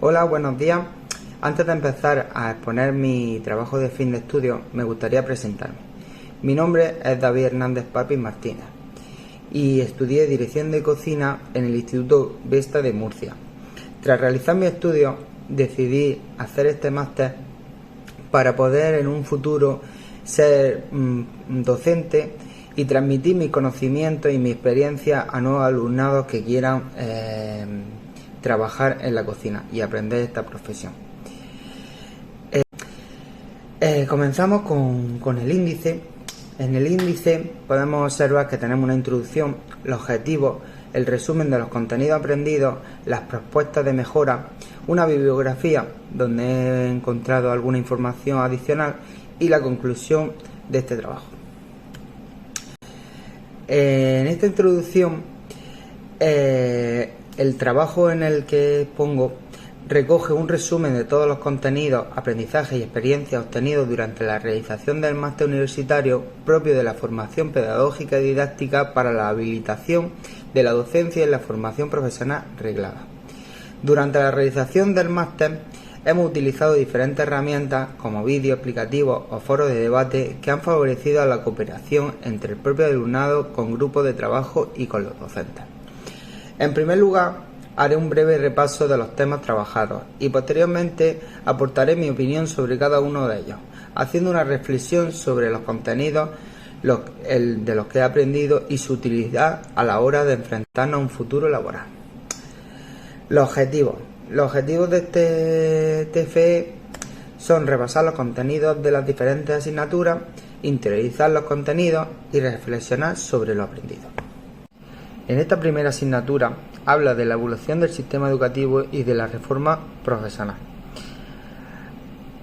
Hola, buenos días. Antes de empezar a exponer mi trabajo de fin de estudio, me gustaría presentarme. Mi nombre es David Hernández Papis Martínez y estudié Dirección de Cocina en el Instituto Vesta de Murcia. Tras realizar mi estudio, decidí hacer este máster para poder en un futuro ser docente y transmitir mis conocimientos y mi experiencia a nuevos alumnados que quieran trabajar en la cocina y aprender esta profesión. Comenzamos con el índice. En el índice podemos observar que tenemos una introducción, los objetivos, el resumen de los contenidos aprendidos, las propuestas de mejora, una bibliografía donde he encontrado alguna información adicional y la conclusión de este trabajo. En esta introducción, el trabajo en el que pongo recoge un resumen de todos los contenidos, aprendizajes y experiencias obtenidos durante la realización del máster universitario propio de la formación pedagógica y didáctica para la habilitación de la docencia y la formación profesional reglada. Durante la realización del máster hemos utilizado diferentes herramientas como vídeos explicativos o foros de debate que han favorecido a la cooperación entre el propio alumnado con grupos de trabajo y con los docentes. En primer lugar, haré un breve repaso de los temas trabajados y posteriormente aportaré mi opinión sobre cada uno de ellos, haciendo una reflexión sobre los contenidos de los que he aprendido y su utilidad a la hora de enfrentarnos a un futuro laboral. Los objetivos. Los objetivos de este TFE son repasar los contenidos de las diferentes asignaturas, interiorizar los contenidos y reflexionar sobre lo aprendido. En esta primera asignatura habla de la evolución del sistema educativo y de la reforma profesional.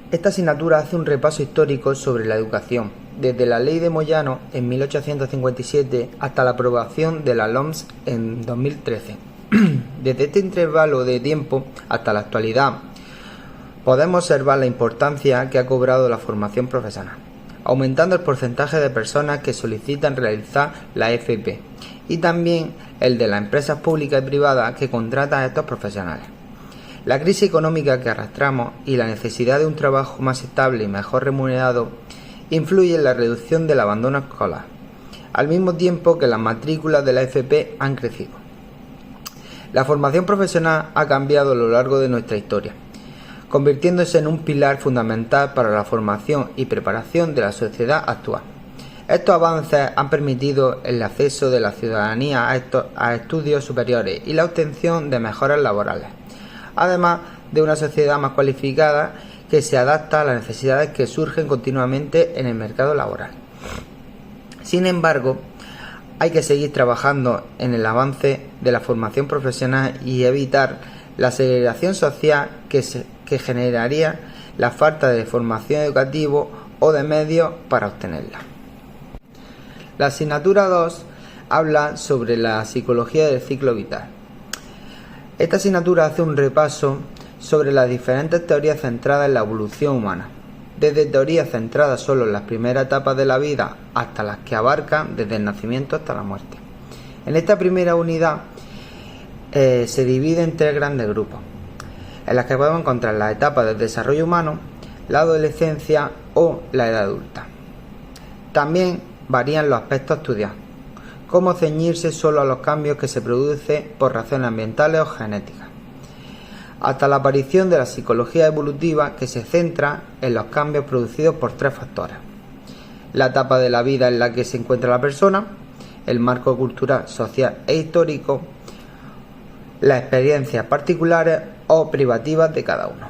Esta asignatura hace un repaso histórico sobre la educación, desde la Ley de Moyano en 1857 hasta la aprobación de la LOMS en 2013. Desde este intervalo de tiempo hasta la actualidad, podemos observar la importancia que ha cobrado la formación profesional, aumentando el porcentaje de personas que solicitan realizar la FP y también el de las empresas públicas y privadas que contratan a estos profesionales. La crisis económica que arrastramos y la necesidad de un trabajo más estable y mejor remunerado influye en la reducción del abandono escolar, al mismo tiempo que las matrículas de la FP han crecido. La formación profesional ha cambiado a lo largo de nuestra historia, convirtiéndose en un pilar fundamental para la formación y preparación de la sociedad actual. Estos avances han permitido el acceso de la ciudadanía a estudios superiores y la obtención de mejoras laborales, además de una sociedad más cualificada que se adapta a las necesidades que surgen continuamente en el mercado laboral. Sin embargo, hay que seguir trabajando en el avance de la formación profesional y evitar la segregación social que generaría la falta de formación educativa o de medios para obtenerla. La asignatura 2 habla sobre la psicología del ciclo vital. Esta asignatura hace un repaso sobre las diferentes teorías centradas en la evolución humana, desde teorías centradas solo en las primeras etapas de la vida hasta las que abarcan desde el nacimiento hasta la muerte. En esta primera unidad se divide en tres grandes grupos, en las que podemos encontrar las etapas del desarrollo humano, la adolescencia o la edad adulta. También varían los aspectos a estudiar, como ceñirse solo a los cambios que se producen por razones ambientales o genéticas, hasta la aparición de la psicología evolutiva, que se centra en los cambios producidos por tres factores: la etapa de la vida en la que se encuentra la persona, el marco cultural, social e histórico, las experiencias particulares o privativas de cada uno.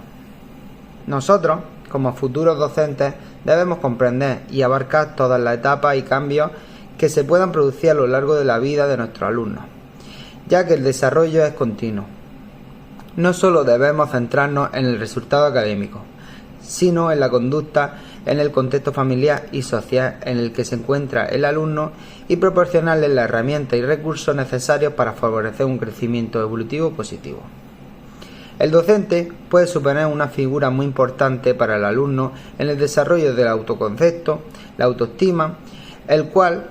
Nosotros, como futuros docentes, debemos comprender y abarcar todas las etapas y cambios que se puedan producir a lo largo de la vida de nuestros alumnos, ya que el desarrollo es continuo. No solo debemos centrarnos en el resultado académico, sino en la conducta, en el contexto familiar y social en el que se encuentra el alumno y proporcionarle las herramientas y recursos necesarios para favorecer un crecimiento evolutivo positivo. El docente puede suponer una figura muy importante para el alumno en el desarrollo del autoconcepto, la autoestima, el cual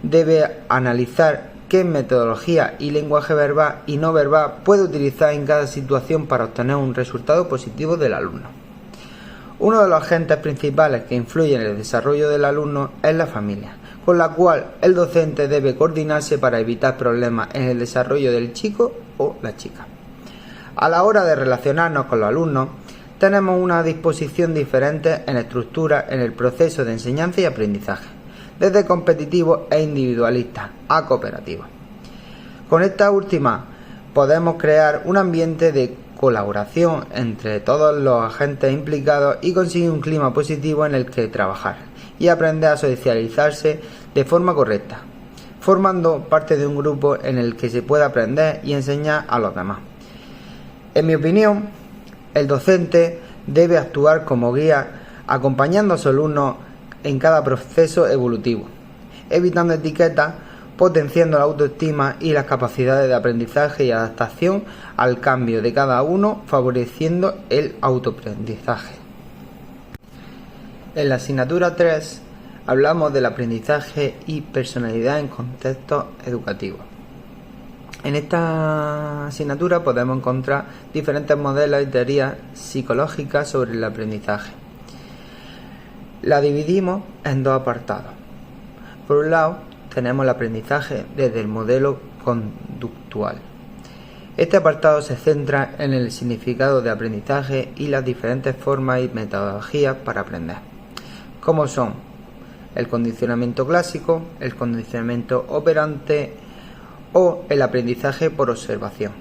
debe analizar qué metodología y lenguaje verbal y no verbal puede utilizar en cada situación para obtener un resultado positivo del alumno. Uno de los agentes principales que influyen en el desarrollo del alumno es la familia, con la cual el docente debe coordinarse para evitar problemas en el desarrollo del chico o la chica. A la hora de relacionarnos con los alumnos, tenemos una disposición diferente en estructura en el proceso de enseñanza y aprendizaje, desde competitivo e individualista a cooperativo. Con esta última podemos crear un ambiente de colaboración entre todos los agentes implicados y conseguir un clima positivo en el que trabajar y aprender a socializarse de forma correcta, formando parte de un grupo en el que se puede aprender y enseñar a los demás. En mi opinión, el docente debe actuar como guía acompañando a su alumno en cada proceso evolutivo, evitando etiquetas, potenciando la autoestima y las capacidades de aprendizaje y adaptación al cambio de cada uno, favoreciendo el autoaprendizaje. En la asignatura 3 hablamos del aprendizaje y personalidad en contextos educativos. En esta asignatura podemos encontrar diferentes modelos y teorías psicológicas sobre el aprendizaje. La dividimos en dos apartados. Por un lado, tenemos el aprendizaje desde el modelo conductual. Este apartado se centra en el significado de aprendizaje y las diferentes formas y metodologías para aprender, como son el condicionamiento clásico, el condicionamiento operante o el aprendizaje por observación.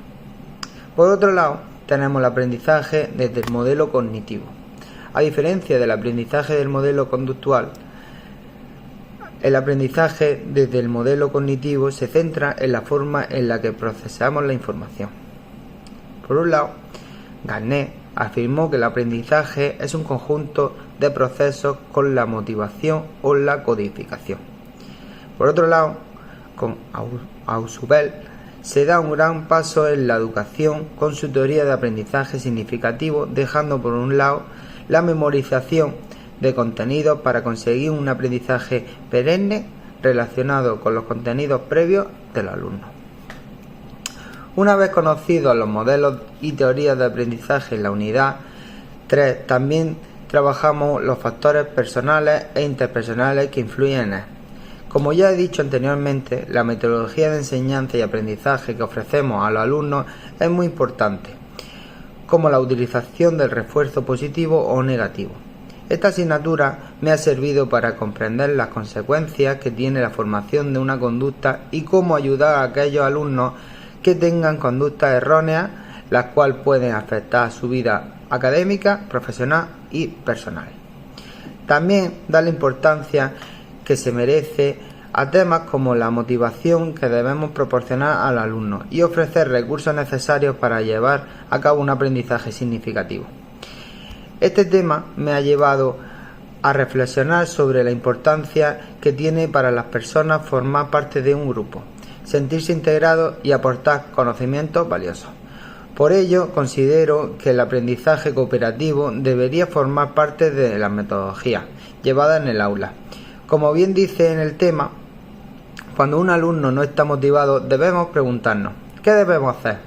Por otro lado, tenemos el aprendizaje desde el modelo cognitivo. A diferencia del aprendizaje del modelo conductual, el aprendizaje desde el modelo cognitivo se centra en la forma en la que procesamos la información. Por un lado, Garnet afirmó que el aprendizaje es un conjunto de procesos con la motivación o la codificación. Por otro lado, con Ausubel se da un gran paso en la educación con su teoría de aprendizaje significativo, dejando por un lado la memorización de contenidos para conseguir un aprendizaje perenne relacionado con los contenidos previos del alumno. Una vez conocidos los modelos y teorías de aprendizaje en la unidad 3, también trabajamos los factores personales e interpersonales que influyen en él. Como ya he dicho anteriormente, la metodología de enseñanza y aprendizaje que ofrecemos a los alumnos es muy importante, como la utilización del refuerzo positivo o negativo. Esta asignatura me ha servido para comprender las consecuencias que tiene la formación de una conducta y cómo ayudar a aquellos alumnos que tengan conductas erróneas, las cuales pueden afectar su vida académica, profesional y personal. También da la importancia que se merece a temas como la motivación que debemos proporcionar al alumno y ofrecer recursos necesarios para llevar a cabo un aprendizaje significativo. Este tema me ha llevado a reflexionar sobre la importancia que tiene para las personas formar parte de un grupo, sentirse integrados y aportar conocimientos valiosos. Por ello, considero que el aprendizaje cooperativo debería formar parte de las metodologías llevadas en el aula. Como bien dice en el tema, cuando un alumno no está motivado, debemos preguntarnos, ¿qué debemos hacer?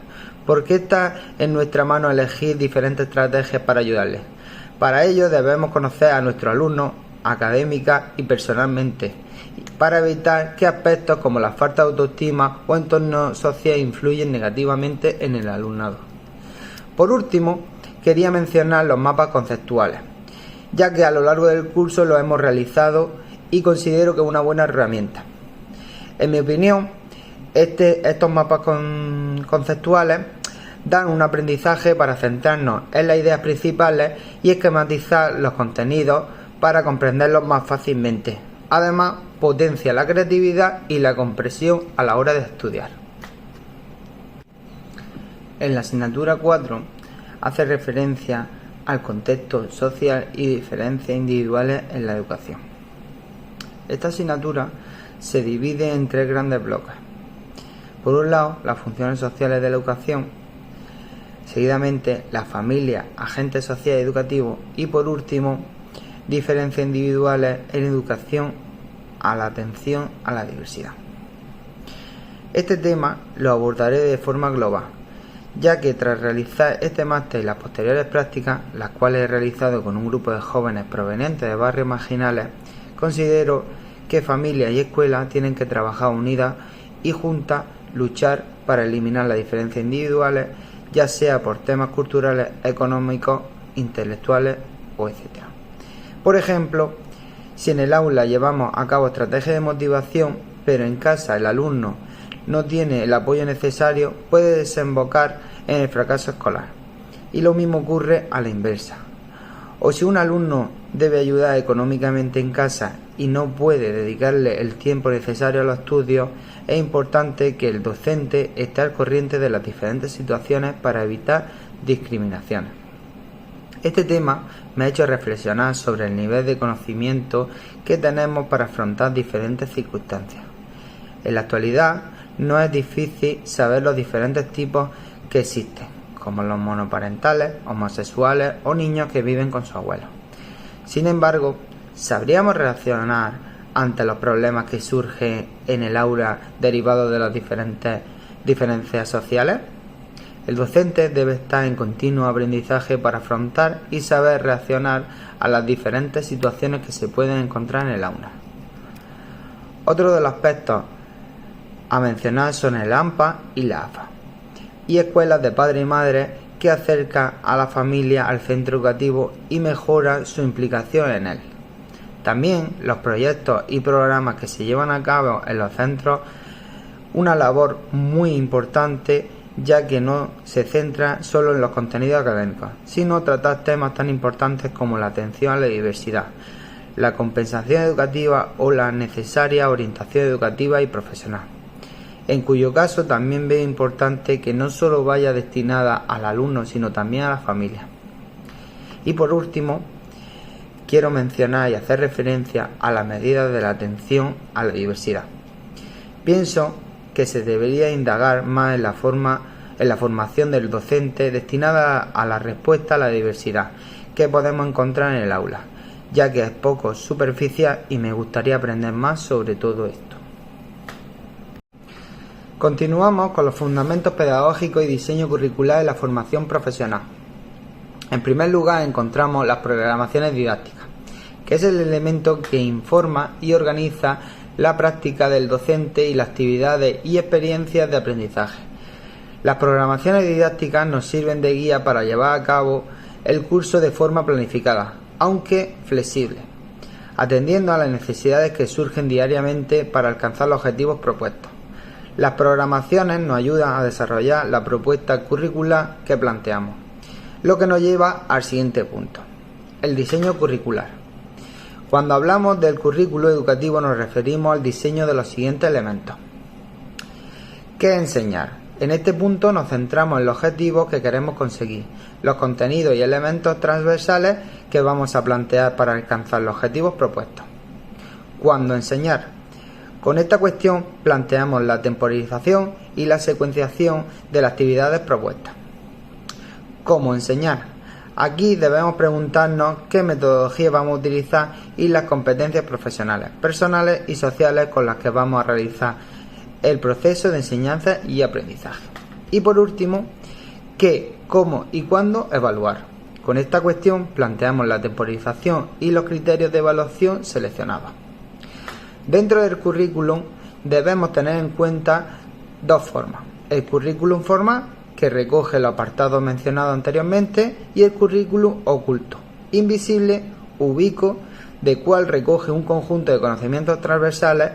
Porque está en nuestra mano elegir diferentes estrategias para ayudarle. Para ello debemos conocer a nuestros alumnos académica y personalmente, para evitar que aspectos como la falta de autoestima o entorno social influyen negativamente en el alumnado. Por último, quería mencionar los mapas conceptuales, ya que a lo largo del curso los hemos realizado y considero que es una buena herramienta. En mi opinión, estos mapas conceptuales dan un aprendizaje para centrarnos en las ideas principales y esquematizar los contenidos para comprenderlos más fácilmente. Además, potencia la creatividad y la comprensión a la hora de estudiar. En la asignatura 4 hace referencia al contexto social y diferencias individuales en la educación. Esta asignatura se divide en 3 grandes bloques. Por un lado, las funciones sociales de la educación, seguidamente la familia, agentes sociales y educativos y por último, diferencias individuales en educación a la atención a la diversidad. Este tema lo abordaré de forma global, ya que tras realizar este máster y las posteriores prácticas, las cuales he realizado con un grupo de jóvenes provenientes de barrios marginales, considero que familia y escuela tienen que trabajar unidas y juntas, luchar para eliminar las diferencias individuales, ya sea por temas culturales, económicos, intelectuales o etc. Por ejemplo, si en el aula llevamos a cabo estrategias de motivación, pero en casa el alumno no tiene el apoyo necesario, puede desembocar en el fracaso escolar. Y lo mismo ocurre a la inversa. O si un alumno debe ayudar económicamente en casa y no puede dedicarle el tiempo necesario a los estudios, es importante que el docente esté al corriente de las diferentes situaciones para evitar discriminaciones. Este tema me ha hecho reflexionar sobre el nivel de conocimiento que tenemos para afrontar diferentes circunstancias. En la actualidad no es difícil saber los diferentes tipos que existen, como los monoparentales, homosexuales o niños que viven con sus abuelos. Sin embargo, ¿sabríamos reaccionar ante los problemas que surgen en el aula derivados de las diferentes diferencias sociales? El docente debe estar en continuo aprendizaje para afrontar y saber reaccionar a las diferentes situaciones que se pueden encontrar en el aula. Otro de los aspectos a mencionar son el AMPA y la AFA, y escuelas de padres y madres que acercan a la familia al centro educativo y mejoran su implicación en él. También los proyectos y programas que se llevan a cabo en los centros, una labor muy importante, ya que no se centra solo en los contenidos académicos, sino tratar temas tan importantes como la atención a la diversidad, la compensación educativa o la necesaria orientación educativa y profesional, en cuyo caso también veo importante que no solo vaya destinada al alumno, sino también a la familia. Y por último, quiero mencionar y hacer referencia a las medidas de la atención a la diversidad. Pienso que se debería indagar más en la formación del docente destinada a la respuesta a la diversidad que podemos encontrar en el aula, ya que es poco superficial y me gustaría aprender más sobre todo esto. Continuamos con los fundamentos pedagógicos y diseño curricular de la formación profesional. En primer lugar encontramos las programaciones didácticas, que es el elemento que informa y organiza la práctica del docente y las actividades y experiencias de aprendizaje. Las programaciones didácticas nos sirven de guía para llevar a cabo el curso de forma planificada, aunque flexible, atendiendo a las necesidades que surgen diariamente para alcanzar los objetivos propuestos. Las programaciones nos ayudan a desarrollar la propuesta curricular que planteamos, lo que nos lleva al siguiente punto: el diseño curricular. Cuando hablamos del currículo educativo nos referimos al diseño de los siguientes elementos. ¿Qué enseñar? En este punto nos centramos en los objetivos que queremos conseguir, los contenidos y elementos transversales que vamos a plantear para alcanzar los objetivos propuestos. ¿Cuándo enseñar? Con esta cuestión planteamos la temporización y la secuenciación de las actividades propuestas. ¿Cómo enseñar? Aquí debemos preguntarnos qué metodología vamos a utilizar y las competencias profesionales, personales y sociales con las que vamos a realizar el proceso de enseñanza y aprendizaje. Y por último, qué, cómo y cuándo evaluar. Con esta cuestión planteamos la temporización y los criterios de evaluación seleccionados. Dentro del currículum debemos tener en cuenta dos formas: el currículum formal, que recoge los apartados mencionados anteriormente, y el currículum oculto, invisible, ubicuo, de cual recoge un conjunto de conocimientos transversales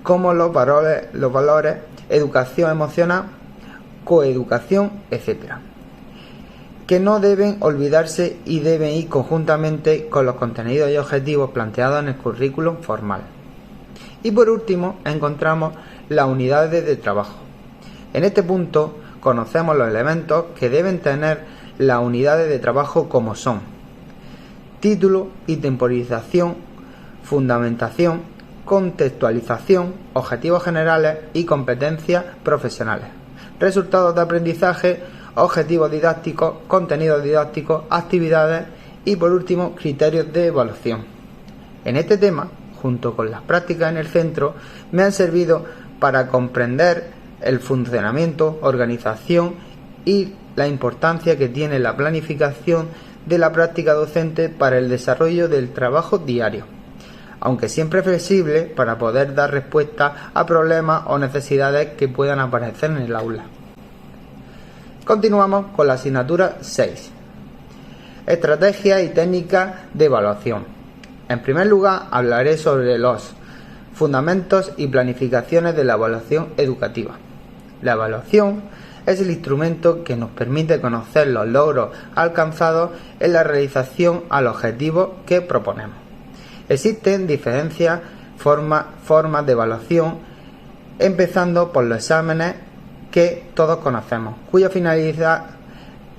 como los valores, educación emocional, coeducación, etc., que no deben olvidarse y deben ir conjuntamente con los contenidos y objetivos planteados en el currículum formal. Y por último encontramos las unidades de trabajo. En este punto conocemos los elementos que deben tener las unidades de trabajo, como son: título y temporización, fundamentación, contextualización, objetivos generales y competencias profesionales, resultados de aprendizaje, objetivos didácticos, contenidos didácticos, actividades y por último criterios de evaluación. En este tema, junto con las prácticas en el centro, me han servido para comprender el funcionamiento, organización y la importancia que tiene la planificación de la práctica docente para el desarrollo del trabajo diario, aunque siempre flexible para poder dar respuesta a problemas o necesidades que puedan aparecer en el aula. Continuamos con la asignatura 6. Estrategias y técnicas de evaluación. En primer lugar, hablaré sobre los fundamentos y planificaciones de la evaluación educativa. La evaluación es el instrumento que nos permite conocer los logros alcanzados en la realización al objetivo que proponemos. Existen diferentes formas de evaluación, empezando por los exámenes que todos conocemos, cuya finalidad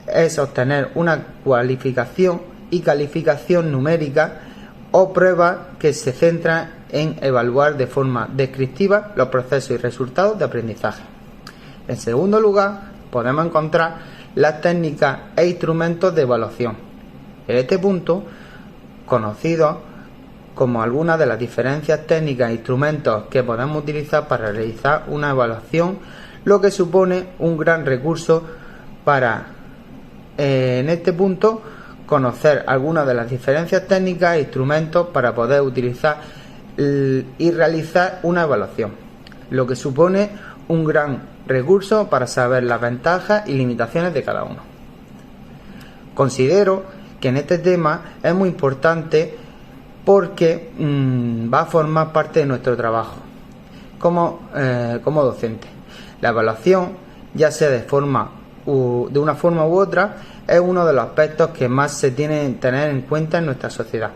es obtener una cualificación y calificación numérica o pruebas que se centran en evaluar de forma descriptiva los procesos y resultados de aprendizaje. En segundo lugar, podemos encontrar las técnicas e instrumentos de evaluación. En este punto, conocidos como algunas de las diferentes técnicas e instrumentos que podemos utilizar para realizar una evaluación, lo que supone un gran recurso para, en este punto, conocer algunas de las diferentes técnicas e instrumentos para poder utilizar y realizar una evaluación, lo que supone un gran recurso para saber las ventajas y limitaciones de cada uno. Considero que en este tema es muy importante porque va a formar parte de nuestro trabajo como docente. La evaluación, ya sea de una forma u otra, es uno de los aspectos que más se tiene que tener en cuenta en nuestra sociedad.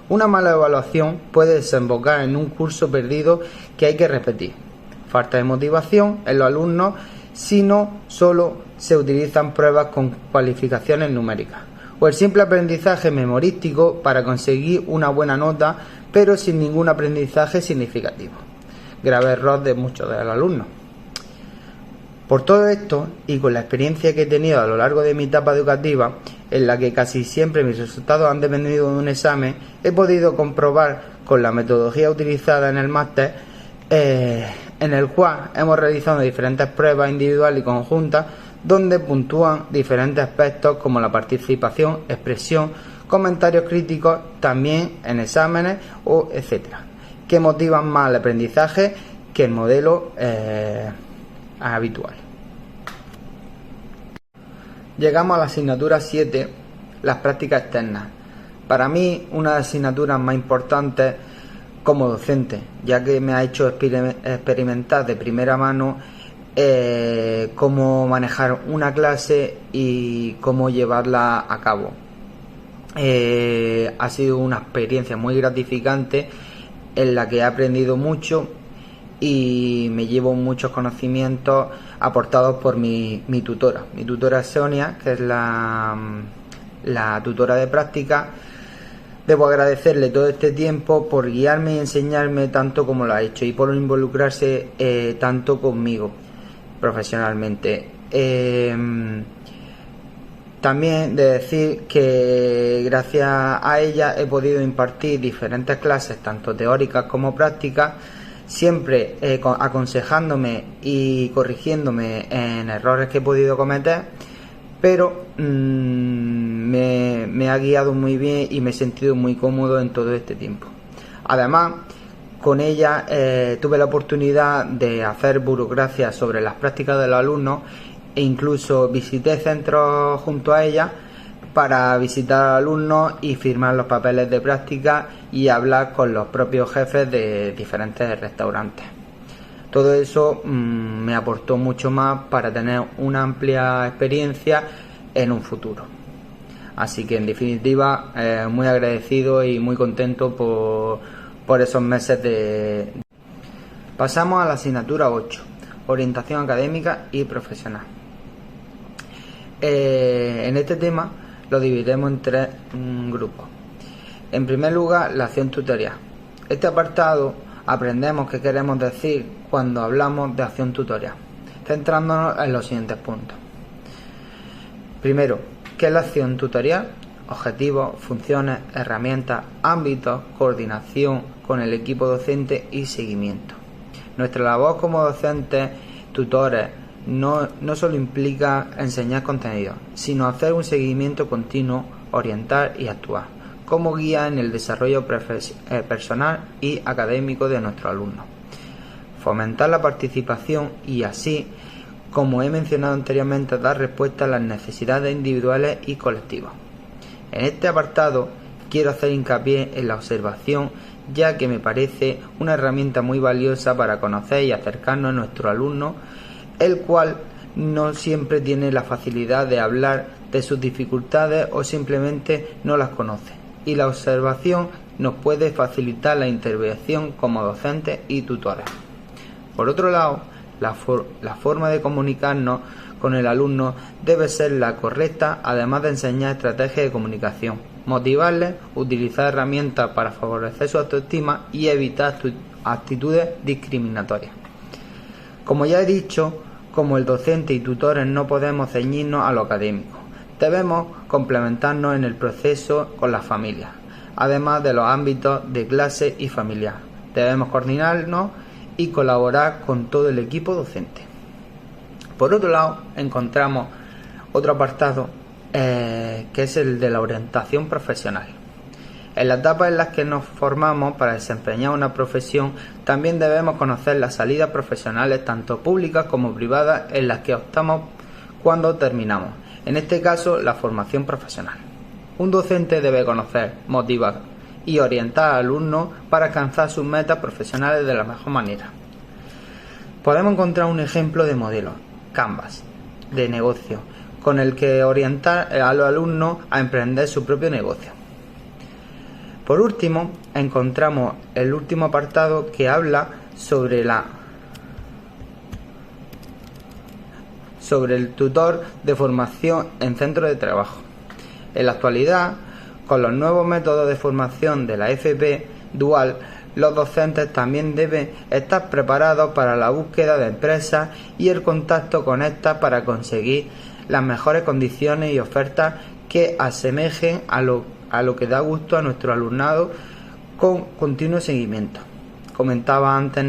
Una mala evaluación puede desembocar en un curso perdido que hay que repetir, falta de motivación en los alumnos si no solo se utilizan pruebas con cualificaciones numéricas, o el simple aprendizaje memorístico para conseguir una buena nota, pero sin ningún aprendizaje significativo. Grave error de muchos de los alumnos. Por todo esto, y con la experiencia que he tenido a lo largo de mi etapa educativa, en la que casi siempre mis resultados han dependido de un examen, he podido comprobar con la metodología utilizada en el máster, en el cual hemos realizado diferentes pruebas individuales y conjuntas, donde puntúan diferentes aspectos como la participación, expresión, comentarios críticos, también en exámenes o etcétera, que motivan más el aprendizaje que el modelo habitual. Llegamos a la asignatura 7, las prácticas externas. Para mí, una de las asignaturas más importantes como docente, ya que me ha hecho experimentar de primera mano cómo manejar una clase y cómo llevarla a cabo. Ha sido una experiencia muy gratificante en la que he aprendido mucho y me llevo muchos conocimientos aportados por mi tutora. Mi tutora es Sonia, que es la tutora de práctica. Debo agradecerle todo este tiempo por guiarme y enseñarme tanto como lo ha hecho y por involucrarse tanto conmigo profesionalmente. También de decir que gracias a ella he podido impartir diferentes clases, tanto teóricas como prácticas, siempre aconsejándome y corrigiéndome en errores que he podido cometer, pero me ha guiado muy bien y me he sentido muy cómodo en todo este tiempo. Además, con ella tuve la oportunidad de hacer burocracia sobre las prácticas de los alumnos e incluso visité centros junto a ella para visitar alumnos y firmar los papeles de práctica y hablar con los propios jefes de diferentes restaurantes. Todo eso me aportó mucho más para tener una amplia experiencia en un futuro. Así que en definitiva muy agradecido y muy contento por esos meses de... Pasamos a la asignatura 8, orientación académica y profesional. En este tema lo dividimos en tres grupos. En primer lugar, la acción tutorial. Este apartado aprendemos qué queremos decir cuando hablamos de acción tutorial, centrándonos en los siguientes puntos. Primero, ¿qué es la acción tutorial? Objetivos, funciones, herramientas, ámbitos, coordinación con el equipo docente y seguimiento. Nuestra labor como docentes tutores no solo implica enseñar contenido, sino hacer un seguimiento continuo, orientar y actuar como guía en el desarrollo personal y académico de nuestros alumnos. Fomentar la participación y así, como he mencionado anteriormente, dar respuesta a las necesidades individuales y colectivas. En este apartado quiero hacer hincapié en la observación, ya que me parece una herramienta muy valiosa para conocer y acercarnos a nuestro alumno, el cual no siempre tiene la facilidad de hablar de sus dificultades o simplemente no las conoce, y la observación nos puede facilitar la intervención como docentes y tutores. Por otro lado, la forma de comunicarnos con el alumno debe ser la correcta, además de enseñar estrategias de comunicación, motivarles, utilizar herramientas para favorecer su autoestima y evitar actitudes discriminatorias. Como ya he dicho, como el docente y tutores no podemos ceñirnos a lo académico, debemos complementarnos en el proceso con las familias, además de los ámbitos de clase y familiar. Debemos coordinarnos y colaborar con todo el equipo docente. Por otro lado, encontramos otro apartado que es el de la orientación profesional. En la etapa en la que nos formamos para desempeñar una profesión, también debemos conocer las salidas profesionales, tanto públicas como privadas, en las que optamos cuando terminamos. En este caso, la formación profesional. Un docente debe conocer, motivar y orientar al alumno para alcanzar sus metas profesionales de la mejor manera. Podemos encontrar un ejemplo de modelo, Canvas, de negocio, con el que orientar a los alumnos a emprender su propio negocio. Por último, encontramos el último apartado que habla sobre el tutor de formación en centros de trabajo. En la actualidad, con los nuevos métodos de formación de la FP dual, los docentes también deben estar preparados para la búsqueda de empresas y el contacto con estas para conseguir las mejores condiciones y ofertas que asemejen a lo que da gusto a nuestro alumnado con continuo seguimiento. Comentaba antes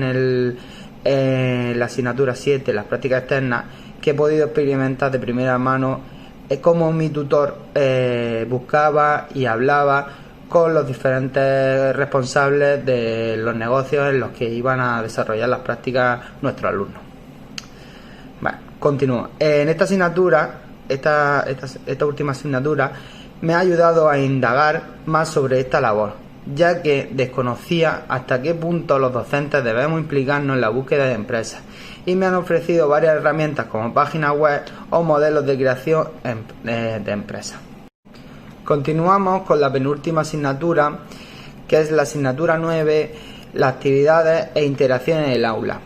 en la asignatura 7, las prácticas externas, que he podido experimentar de primera mano cómo mi tutor buscaba y hablaba con los diferentes responsables de los negocios en los que iban a desarrollar las prácticas nuestros alumnos. Bueno, continúo. En esta asignatura, esta última asignatura, me ha ayudado a indagar más sobre esta labor, ya que desconocía hasta qué punto los docentes debemos implicarnos en la búsqueda de empresas, y me han ofrecido varias herramientas como páginas web o modelos de creación de empresas. Continuamos con la penúltima asignatura, que es la asignatura 9, las actividades e interacciones en el aula.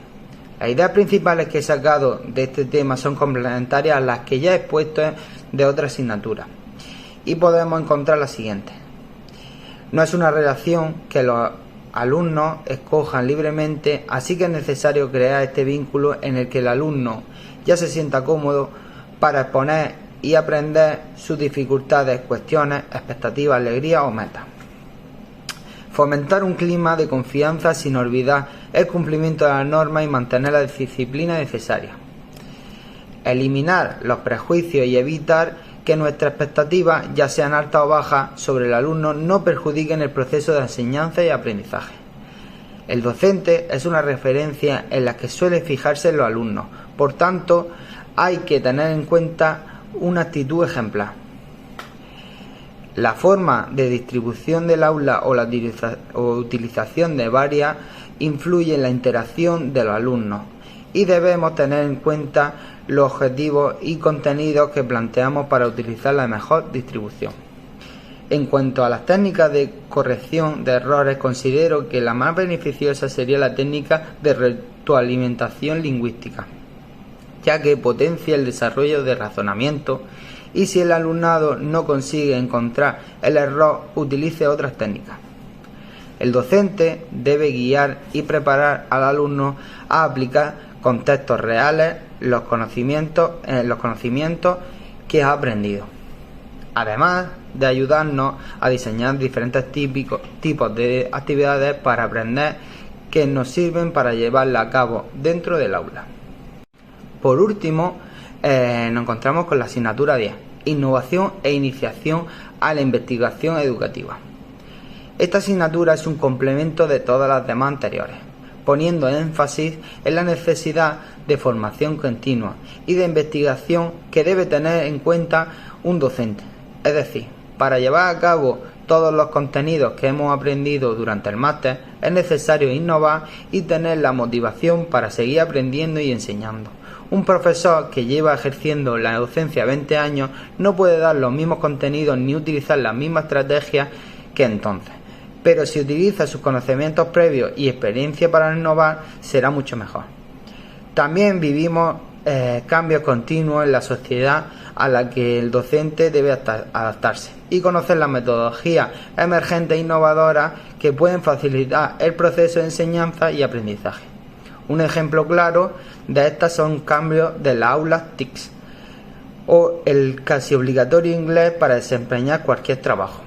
Las ideas principales que he sacado de este tema son complementarias a las que ya he expuesto de otras asignaturas, y podemos encontrar las siguientes. No es una relación que los alumnos escojan libremente, así que es necesario crear este vínculo en el que el alumno ya se sienta cómodo para exponer y aprender sus dificultades, cuestiones, expectativas, alegrías o metas. Fomentar un clima de confianza sin olvidar el cumplimiento de las normas y mantener la disciplina necesaria. Eliminar los prejuicios y evitar que nuestras expectativas, ya sean altas o bajas, sobre el alumno no perjudiquen el proceso de enseñanza y aprendizaje. El docente es una referencia en la que suele fijarse en los alumnos, por tanto, hay que tener en cuenta una actitud ejemplar. La forma de distribución del aula o la utilización de varias influye en la interacción de los alumnos, y debemos tener en cuenta los objetivos y contenidos que planteamos para utilizar la mejor distribución. En cuanto a las técnicas de corrección de errores, considero que la más beneficiosa sería la técnica de retroalimentación lingüística, ya que potencia el desarrollo de razonamiento, y si el alumnado no consigue encontrar el error, utilice otras técnicas. El docente debe guiar y preparar al alumno a aplicar contextos reales los conocimientos que ha aprendido, además de ayudarnos a diseñar diferentes tipos de actividades para aprender que nos sirven para llevarla a cabo dentro del aula. Por último, nos encontramos con la asignatura 10, Innovación e Iniciación a la Investigación Educativa. Esta asignatura es un complemento de todas las demás anteriores, poniendo énfasis en la necesidad de formación continua y de investigación que debe tener en cuenta un docente. Es decir, para llevar a cabo todos los contenidos que hemos aprendido durante el máster, es necesario innovar y tener la motivación para seguir aprendiendo y enseñando. Un profesor que lleva ejerciendo la docencia 20 años no puede dar los mismos contenidos ni utilizar las mismas estrategias que entonces, pero si utiliza sus conocimientos previos y experiencia para innovar, será mucho mejor. También vivimos cambios continuos en la sociedad a la que el docente debe adaptarse y conocer las metodologías emergentes e innovadoras que pueden facilitar el proceso de enseñanza y aprendizaje. Un ejemplo claro de estas son cambios de las aulas TICs o el casi obligatorio inglés para desempeñar cualquier trabajo.